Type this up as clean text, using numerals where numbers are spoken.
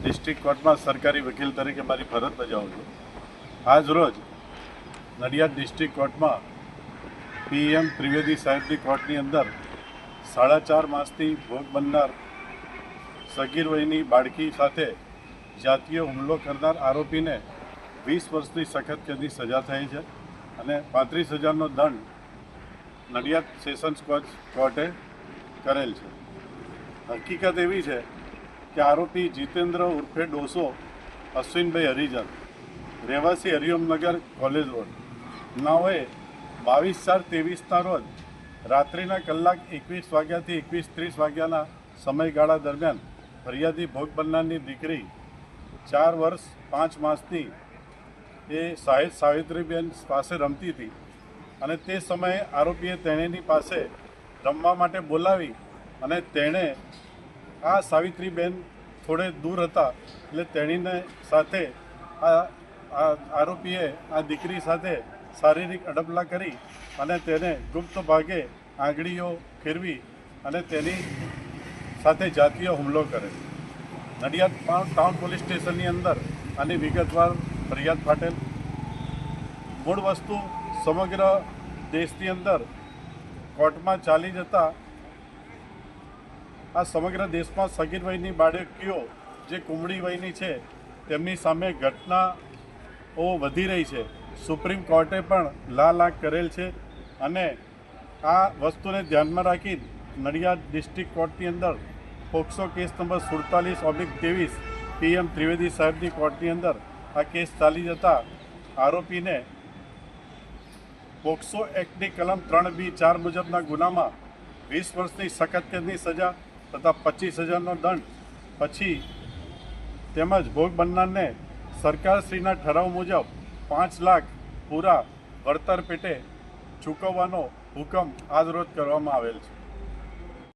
District કોર્ટમાં સરકારી વકીલ તરીકે મારી ફરજ બજાવું છું. આજ રોજ નડિયાદ ડિસ્ટ્રિક્ટ કોર્ટમાં PM ત્રિવેદી સાહેબની કોર્ટની અંદર 4.5 માસથી ભોગ બનનાર સગીર વયની બાળકી સાથે જાતીય હુમલો કરનાર આરોપીને 20 વર્ષની સખત કેદની સજા થઈ છે અને 35,000નો દંડ નડિયાદ સેશન્સ કોર્ટે કરેલ છે. હકીકત એવી છે કે આરોપી જીતેન્દ્ર ઉર્ફે ડોસો અશ્વિનભાઈ હરિજન, રહેવાસી હરિઓમનગર કોલેજ રોડ, નાઓએ 22/4/23ના રોજ રાત્રિના કલાક 21 વાગ્યાથી 21:30 વાગ્યાના સમયગાળા દરમિયાન ફરિયાદી ભોગ બનનારની દીકરી 4 વર્ષ 5 માસની એ સાવિત્રીબેન પાસે રમતી હતી અને તે સમયે આરોપીએ તેણીની પાસે રમવા માટે બોલાવી અને તેણે આ સાવિત્રીબેન થોડે દૂર હતા એટલે તેણીને સાથે આરોપીએ આ દીકરી સાથે શારીરિક અડપલા કરી અને તેને ગુપ્ત ભાગે આંગળીઓ ફેરવી અને તેની સાથે જાતીય હુમલો કરે. નડિયાદ ટાઉન પોલીસ સ્ટેશનની અંદર આની વિગતવાર ફરિયાદ ફાટેલ. મૂળ વસ્તુ સમગ્ર દેશની અંદર કોર્ટમાં ચાલી જતા આ સમગ્ર દેશમાં સગીર વયની બાળકીઓ જે કુમળી વયની છે તેમની સામે ઘટનાઓ વધી રહી છે. સુપ્રીમ કોર્ટે પણ લાલાક કરેલ છે અને આ વસ્તુને ધ્યાનમાં રાખી નડિયાદ ડિસ્ટ્રિક્ટ કોર્ટની અંદર POCSO case number 47/23 PM Trivedi સાહેબની કોર્ટની અંદર આ કેસ ચાલી જતા આરોપીને પોક્સો એક્ટની કલમ 3B4 મુજબના ગુનામાં 20 વર્ષની સખત કેદની સજા તથા 25,000નો દંડ પછી તેમજ ભોગ બનનારને સરકારશ્રીના ઠરાવ મુજબ 5 લાખ પૂરા વળતર પેટે ચૂકવવાનો હુકમ આજરોજ કરવામાં આવેલ છે.